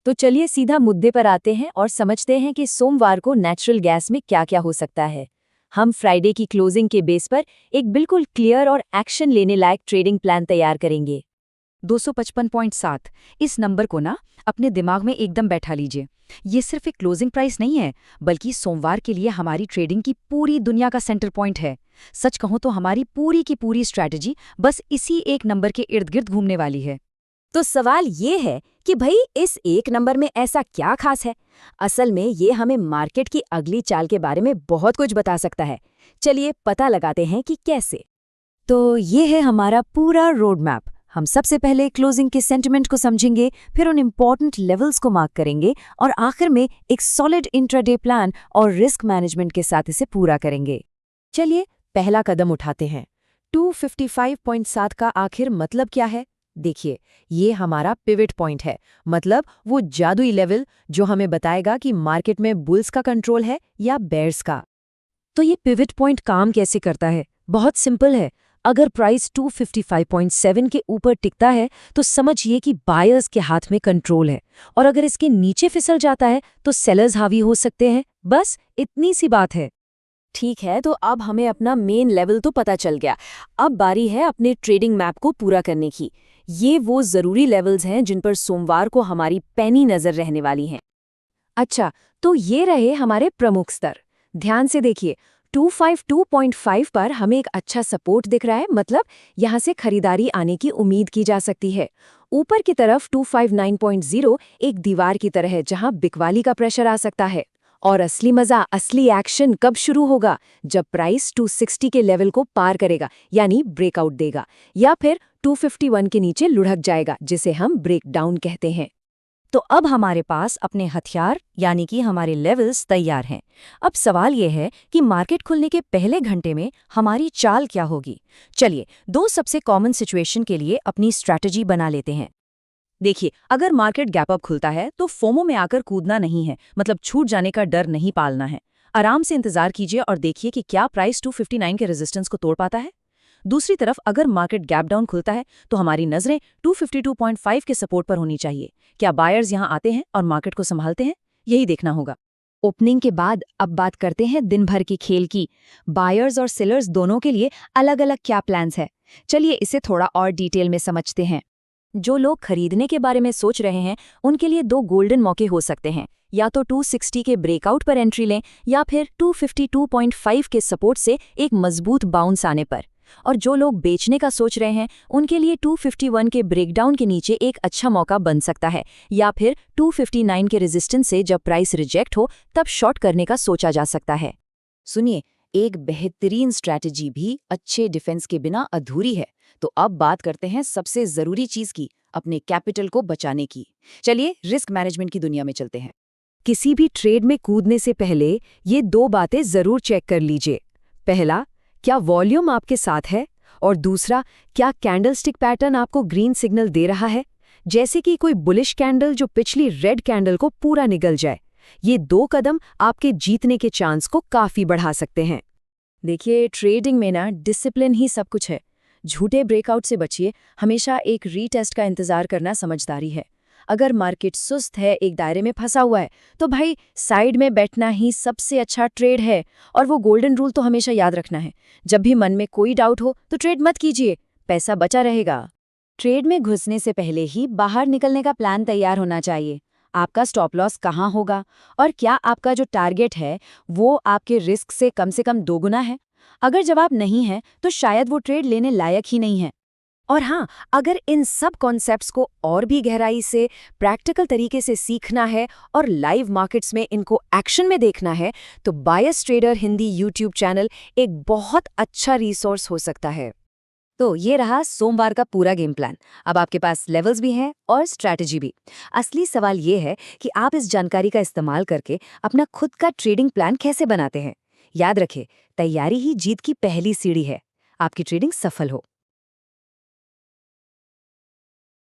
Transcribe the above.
तो चलिए सीधा मुद्दे पर आते हैं और समझते हैं कि सोमवार को नेचुरल गैस में क्या क्या हो सकता है। हम फ्राइडे की क्लोजिंग के बेस पर एक बिल्कुल क्लियर और एक्शन लेने लायक ट्रेडिंग प्लान तैयार करेंगे। 255.7 इस नंबर को ना अपने दिमाग में एकदम बैठा लीजिए। ये सिर्फ एक क्लोजिंग प्राइस नहीं है, बल्कि सोमवार के लिए हमारी ट्रेडिंग की पूरी दुनिया का सेंटर पॉइंट है। सच कहूं तो हमारी पूरी की पूरी स्ट्रैटेजी बस इसी एक नंबर के इर्द गिर्द घूमने वाली है। तो सवाल ये है कि भाई इस एक नंबर में ऐसा क्या खास है। असल में ये हमें मार्केट की अगली चाल के बारे में बहुत कुछ बता सकता है। चलिए पता लगाते हैं कि कैसे। तो ये है हमारा पूरा रोड मैप। हम सबसे पहले क्लोजिंग के सेंटिमेंट को समझेंगे, फिर उन इम्पोर्टेंट लेवल्स को मार्क करेंगे और आखिर में एक सॉलिड इंट्राडे प्लान और रिस्क मैनेजमेंट के साथ इसे पूरा करेंगे। चलिए पहला कदम उठाते हैं। 255.7 का आखिर मतलब क्या है? देखिए, ये हमारा पिवट पॉइंट है, मतलब वो जादुई लेवल जो हमें बताएगा कि मार्केट में बुल्स का कंट्रोल है या बेयर्स का। तो ये पिवट पॉइंट काम कैसे करता है? बहुत सिंपल है। अगर प्राइस 255.7 के ऊपर टिकता है तो समझिए कि बायर्स के हाथ में कंट्रोल है, और अगर इसके नीचे फिसल जाता है तो सेलर्स हावी हो सकते हैं। बस इतनी सी बात है। ठीक है, तो अब हमें अपना मेन लेवल तो पता चल गया। अब बारी है अपने ट्रेडिंग मैप को पूरा करने की। ये वो जरूरी लेवल्स हैं जिन पर सोमवार को हमारी पैनी नजर रहने वाली हैं। अच्छा, तो ये रहे हमारे प्रमुख स्तर। ध्यान से देखिए, 252.5 पर हमें एक अच्छा सपोर्ट दिख रहा है, मतलब यहाँ से खरीदारी आने की उम्मीद की जा सकती है। ऊपर की तरफ 259.0 एक दीवार की तरह है जहाँ बिकवाली का प्रेशर आ सकता है। और असली मजा, असली एक्शन कब शुरू होगा? जब प्राइस 260 के लेवल को पार करेगा, यानी ब्रेकआउट देगा, या फिर 251 के नीचे लुढ़क जाएगा, जिसे हम ब्रेकडाउन कहते हैं। तो अब हमारे पास अपने हथियार यानी कि हमारे लेवल्स तैयार हैं। अब सवाल यह है कि मार्केट खुलने के पहले घंटे में हमारी चाल क्या होगी। चलिए, दो सबसे कॉमन सिचुएशन के लिए अपनी स्ट्रैटेजी बना लेते हैं। देखिए, अगर मार्केट गैप अप खुलता है तो फोमो में आकर कूदना नहीं है, मतलब छूट जाने का डर नहीं पालना है। आराम से इंतजार कीजिए और देखिए कि क्या प्राइस 259 के रेजिस्टेंस को तोड़ पाता है। दूसरी तरफ अगर मार्केट गैप डाउन खुलता है तो हमारी नजरें 252.5 के सपोर्ट पर होनी चाहिए। क्या बायर्स यहां आते हैं और मार्केट को संभालते हैं? यही देखना होगा। ओपनिंग के बाद अब बात करते हैं दिन भर की खेल की। बायर्स और सेलर्स दोनों के लिए अलग अलग क्या प्लान्स है। चलिए इसे थोड़ा और डिटेल में समझते हैं। जो लोग खरीदने के बारे में सोच रहे हैं उनके लिए दो गोल्डन मौके हो सकते हैं। या तो 260 के ब्रेकआउट पर एंट्री लें, या फिर 252.5 के सपोर्ट से एक मजबूत बाउंस आने पर। और जो लोग बेचने का सोच रहे हैं उनके लिए 251 के ब्रेकडाउन के नीचे एक अच्छा मौका बन सकता है, या फिर 259 के रेजिस्टेंस से जब प्राइस रिजेक्ट हो तब शॉर्ट करने का सोचा जा सकता है। सुनिए, एक बेहतरीन स्ट्रैटेजी भी अच्छे डिफेंस के बिना अधूरी है। तो अब बात करते हैं सबसे जरूरी चीज की, अपने कैपिटल को बचाने की। चलिए रिस्क मैनेजमेंट की दुनिया में चलते हैं। किसी भी ट्रेड में कूदने से पहले ये दो बातें जरूर चेक कर लीजिए। पहला, क्या वॉल्यूम आपके साथ है? और दूसरा, क्या कैंडलस्टिक पैटर्न आपको ग्रीन सिग्नल दे रहा है, जैसे कि कोई बुलिश कैंडल जो पिछली रेड कैंडल को पूरा निगल जाए। ये दो कदम आपके जीतने के चांस को काफी बढ़ा सकते हैं। देखिए, ट्रेडिंग में ना डिसिप्लिन ही सब कुछ है। झूठे ब्रेकआउट से बचिए, हमेशा एक रीटेस्ट का इंतजार करना समझदारी है। अगर मार्केट सुस्त है, एक दायरे में फंसा हुआ है, तो भाई साइड में बैठना ही सबसे अच्छा ट्रेड है। और वो गोल्डन रूल तो हमेशा याद रखना है, जब भी मन में कोई डाउट हो तो ट्रेड मत कीजिए, पैसा बचा रहेगा। ट्रेड में घुसने से पहले ही बाहर निकलने का प्लान तैयार होना चाहिए। आपका स्टॉप लॉस कहाँ होगा, और क्या आपका जो टारगेट है वो आपके रिस्क से कम दोगुना है? अगर जवाब नहीं है तो शायद वो ट्रेड लेने लायक ही नहीं है। और हाँ, अगर इन सब कॉन्सेप्ट्स को और भी गहराई से प्रैक्टिकल तरीके से सीखना है और लाइव मार्केट्स में इनको एक्शन में देखना है, तो बायस ट्रेडर हिंदी यूट्यूब चैनल एक बहुत अच्छा रिसोर्स हो सकता है। तो ये रहा सोमवार का पूरा गेम प्लान। अब आपके पास लेवल्स भी हैं और स्ट्रैटेजी भी। असली सवाल ये है कि आप इस जानकारी का इस्तेमाल करके अपना खुद का ट्रेडिंग प्लान कैसे बनाते हैं। याद रखें, तैयारी ही जीत की पहली सीढ़ी है। आपकी ट्रेडिंग सफल हो।